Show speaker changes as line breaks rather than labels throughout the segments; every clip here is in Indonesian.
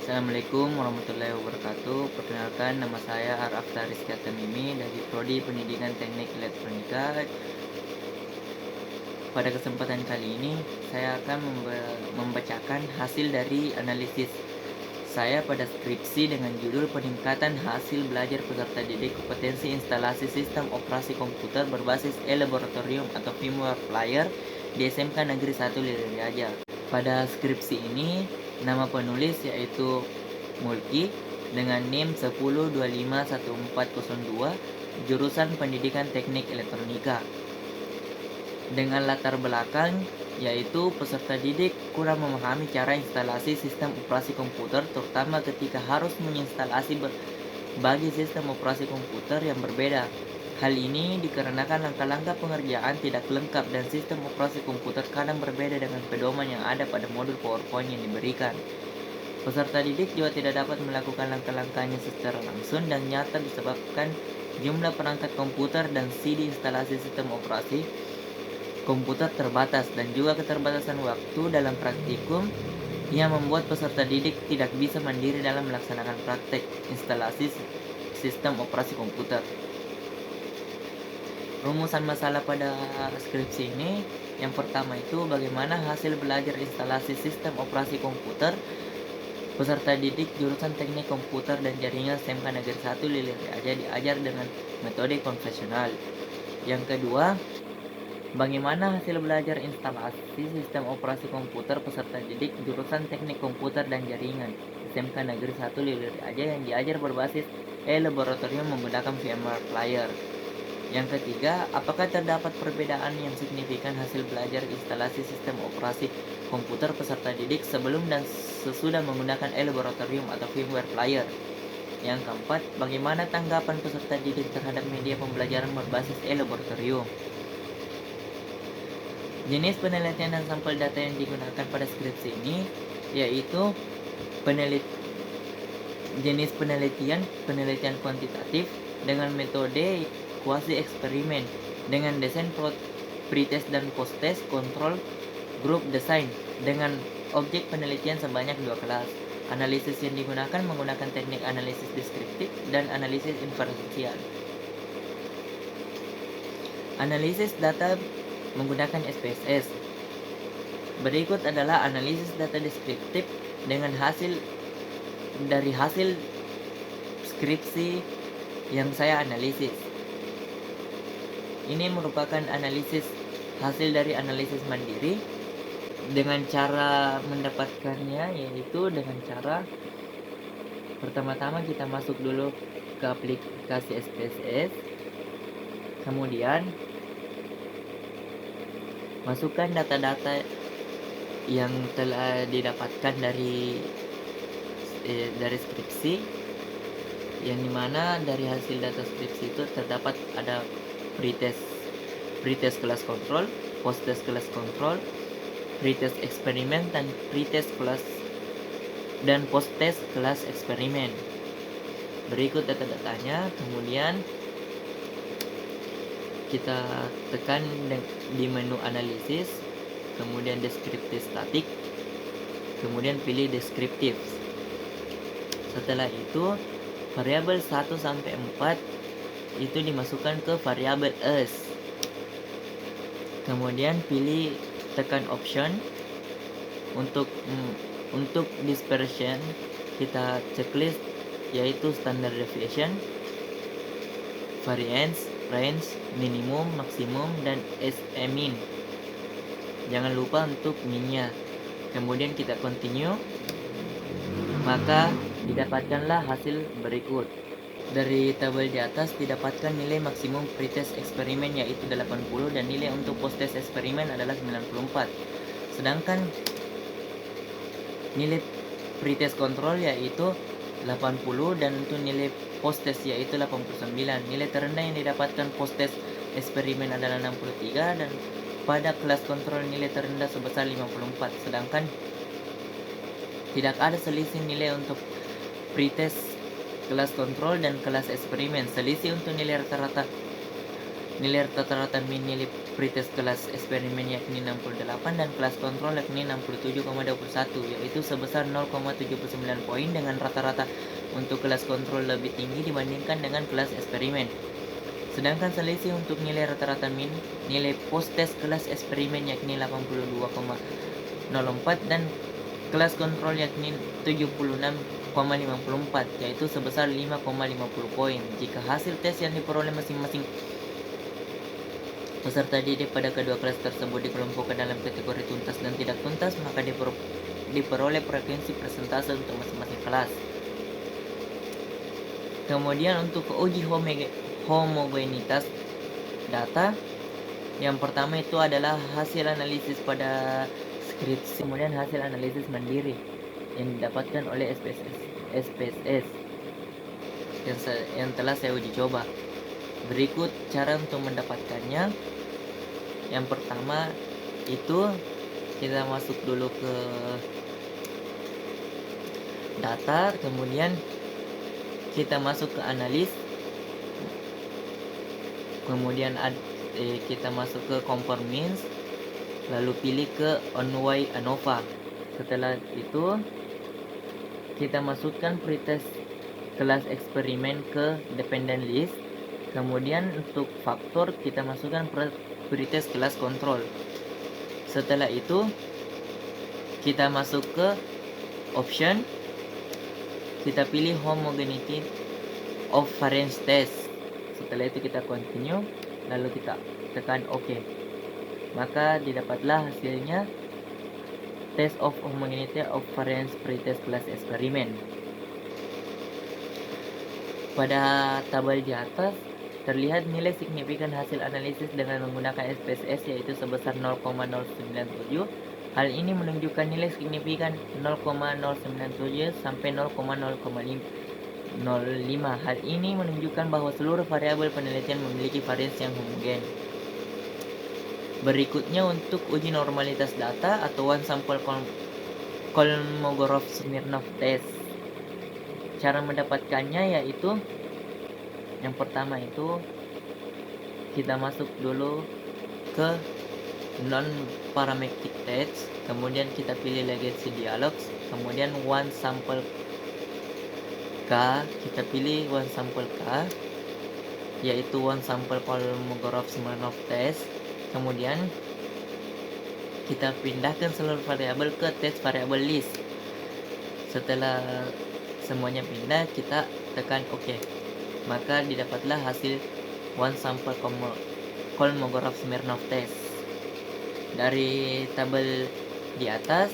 Assalamualaikum warahmatullahi wabarakatuh. Perkenalkan, nama saya Arafta Rizky Tamimi dari Prodi Pendidikan Teknik Elektronika. Pada kesempatan kali ini, saya akan membacakan hasil dari analisis saya pada skripsi dengan judul Peningkatan Hasil Belajar Peserta Didik Kompetensi Instalasi Sistem Operasi Komputer Berbasis E-Laboratorium atau Firmware Player di SMK Negeri 1 Liriaja. Pada skripsi ini, nama penulis yaitu Mulki dengan NIM 10251402, jurusan Pendidikan Teknik Elektronika. Dengan latar belakang yaitu peserta didik kurang memahami cara instalasi sistem operasi komputer, terutama ketika harus menginstalasi berbagai sistem operasi komputer yang berbeda. Hal ini dikarenakan langkah-langkah pengerjaan tidak lengkap dan sistem operasi komputer kadang berbeda dengan pedoman yang ada pada modul PowerPoint yang diberikan. Peserta didik juga tidak dapat melakukan langkah-langkahnya secara langsung dan nyata disebabkan jumlah perangkat komputer dan CD instalasi sistem operasi komputer terbatas dan juga keterbatasan waktu dalam praktikum yang membuat peserta didik tidak bisa mandiri dalam melaksanakan praktek instalasi sistem operasi komputer. Rumusan masalah pada skripsi ini, yang pertama itu bagaimana hasil belajar instalasi sistem operasi komputer peserta didik jurusan Teknik Komputer dan Jaringan SMK Negeri 1 Liriaja diajar dengan metode konvensional. Yang kedua, bagaimana hasil belajar instalasi sistem operasi komputer peserta didik jurusan Teknik Komputer dan Jaringan SMK Negeri 1 Liriaja yang diajar berbasis E-Laboratorium menggunakan VMware Player. Yang ketiga, apakah terdapat perbedaan yang signifikan hasil belajar instalasi sistem operasi komputer peserta didik sebelum dan sesudah menggunakan E-Laboratorium atau VMware Player? Yang keempat, bagaimana tanggapan peserta didik terhadap media pembelajaran berbasis E-Laboratorium? Jenis penelitian dan sampel data yang digunakan pada skripsi ini yaitu jenis penelitian kuantitatif dengan metode kuasi eksperimen dengan desain pretest dan post-test control group design dengan objek penelitian sebanyak 2 kelas. Analisis yang digunakan menggunakan teknik analisis deskriptif dan analisis inferensial. Analisis data menggunakan SPSS. Berikut adalah analisis data deskriptif dengan hasil skripsi yang saya analisis. Ini merupakan hasil dari analisis mandiri dengan cara mendapatkannya yaitu dengan cara pertama-tama kita masuk dulu ke aplikasi SPSS, kemudian masukkan data-data yang telah didapatkan dari skripsi, yang dimana dari hasil data skripsi itu terdapat ada pretest kelas kontrol, post-test kelas kontrol, pretest eksperimen dan pretest kelas dan post-test kelas eksperimen. Berikut data-datanya, kemudian kita tekan di menu analisis, kemudian deskriptif statik, kemudian pilih deskriptif. Setelah itu variabel 1 sampai 4 itu dimasukkan ke variabel s. Kemudian tekan option untuk dispersion kita checklist yaitu standard deviation, variance, range, minimum, maksimum dan SE-min. Jangan lupa untuk minnya. Kemudian kita continue, maka didapatkanlah hasil berikut. Dari tabel di atas didapatkan nilai maksimum pretest eksperimen yaitu 80 dan nilai untuk post-test eksperimen adalah 94. Sedangkan nilai pretest kontrol yaitu 80 dan untuk nilai post-test yaitu 89. Nilai terendah yang didapatkan post-test eksperimen adalah 63 dan pada kelas kontrol nilai terendah sebesar 54. Sedangkan tidak ada selisih nilai untuk pretest kelas kontrol dan kelas eksperimen. Selisih untuk nilai rata-rata nilai rata-rata min nilai pretest kelas eksperimen yakni 68 dan kelas kontrol yakni 67,21, yaitu sebesar 0,79 poin dengan rata-rata untuk kelas kontrol lebih tinggi dibandingkan dengan kelas eksperimen. Sedangkan selisih untuk nilai rata-rata min nilai post-test kelas eksperimen yakni 82,04 dan kelas kontrol yakni 76,54, yaitu sebesar 5,50 poin. Jika hasil tes yang diperoleh masing-masing peserta didik pada kedua kelas tersebut dikelompokkan dalam kategori tuntas dan tidak tuntas, maka diperoleh frekuensi persentase untuk masing-masing kelas. Kemudian untuk uji homogenitas data, yang pertama itu adalah hasil analisis pada skripsi, kemudian hasil analisis mandiri yang didapatkan oleh SPSS yang telah saya uji coba. Berikut cara untuk mendapatkannya. Yang pertama itu kita masuk dulu ke data, kemudian kita masuk ke analis, kemudian kita masuk ke compare means, lalu pilih ke ONY ANOVA. Setelah itu kita masukkan pretest kelas eksperimen ke dependent list. Kemudian untuk faktor kita masukkan pretest kelas kontrol. Setelah itu kita masuk ke option, kita pilih homogeneity of variance test. Setelah itu kita continue, lalu kita tekan OK. Maka didapatlah hasilnya test of homogeneity of variance pretest kelas eksperimen. Pada tabel di atas terlihat nilai signifikan hasil analisis dengan menggunakan SPSS yaitu sebesar 0,097. Hal ini menunjukkan nilai signifikan 0,097 sampai 0,005. Hal ini menunjukkan bahwa seluruh variabel penelitian memiliki varians yang homogen. Berikutnya untuk uji normalitas data atau one sample Kolmogorov-Smirnov test. Cara mendapatkannya yaitu yang pertama itu kita masuk dulu ke non-parametric test, kemudian kita pilih legacy dialogs, kemudian one sample K, kita pilih one sample K yaitu one sample Kolmogorov-Smirnov test. Kemudian kita pindahkan seluruh variabel ke test variable list. Setelah semuanya pindah, kita tekan OK. Maka didapatlah hasil one sample Kolmogorov-Smirnov test. Dari tabel di atas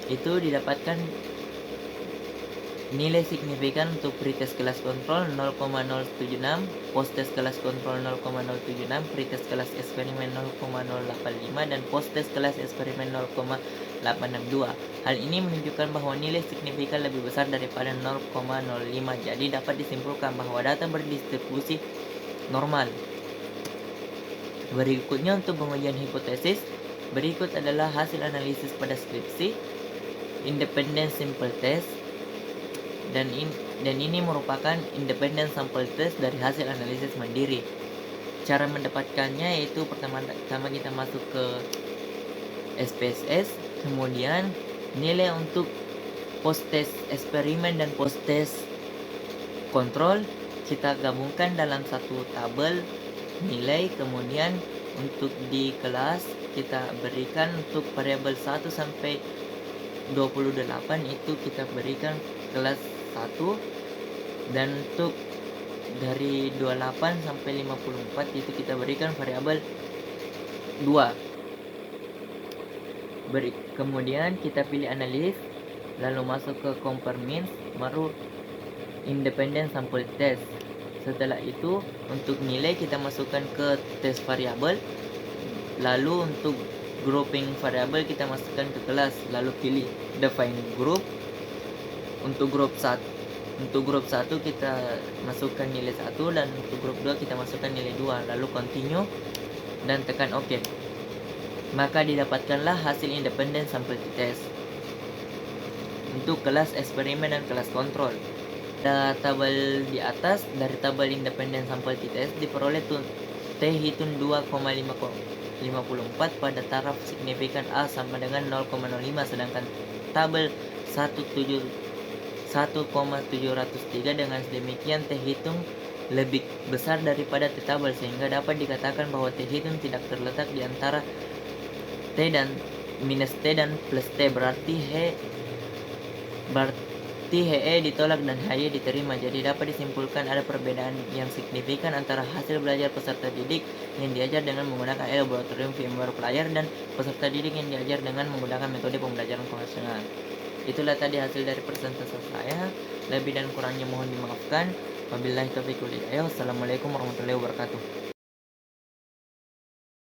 itu didapatkan nilai signifikan untuk pretest kelas kontrol 0,076, post-test kelas kontrol 0,076, pretest kelas eksperimen 0,085, dan post-test kelas eksperimen 0,862. Hal ini menunjukkan bahwa nilai signifikan lebih besar daripada 0,05. Jadi dapat disimpulkan bahwa data berdistribusi normal. Berikutnya untuk pengujian hipotesis, berikut adalah hasil analisis pada skripsi, independent sample test, dan ini merupakan independent sample test dari hasil analisis mandiri. Cara mendapatkannya yaitu pertama kita masuk ke SPSS, kemudian nilai untuk post test eksperimen dan post test kontrol kita gabungkan dalam satu tabel nilai. Kemudian untuk di kelas kita berikan untuk variabel 1 sampai 28 itu kita berikan kelas 1, dan untuk dari 28 sampai 54 itu kita berikan variabel 2. Kemudian kita pilih analis, lalu masuk ke compare means, baru independent sample test. Setelah itu untuk nilai kita masukkan ke test variabel, lalu untuk grouping variabel kita masukkan ke kelas, lalu pilih define group. Untuk grup 1 kita masukkan nilai 1, dan untuk grup 2 kita masukkan nilai 2, lalu continue dan tekan OK. Maka didapatkanlah hasil independent sample test untuk kelas eksperimen dan kelas kontrol. Tabel di atas dari tabel independen sampel TTS diperoleh T hitung 2,54 pada taraf signifikan A sama dengan 0,05, sedangkan tabel 1,703 dengan demikian T hitung lebih besar daripada T tabel, sehingga dapat dikatakan bahwa T hitung tidak terletak di antara T dan minus T dan plus T, berarti HE ditolak dan HY diterima. Jadi dapat disimpulkan ada perbedaan yang signifikan antara hasil belajar peserta didik yang diajar dengan menggunakan laboratorium firmware player dan peserta didik yang diajar dengan menggunakan metode pembelajaran konvensional. Itulah tadi hasil dari presentasi saya. Lebih dan kurangnya mohon dimaafkan. Wabillahi taufiq wal hidayah. Wassalamualaikum warahmatullahi wabarakatuh.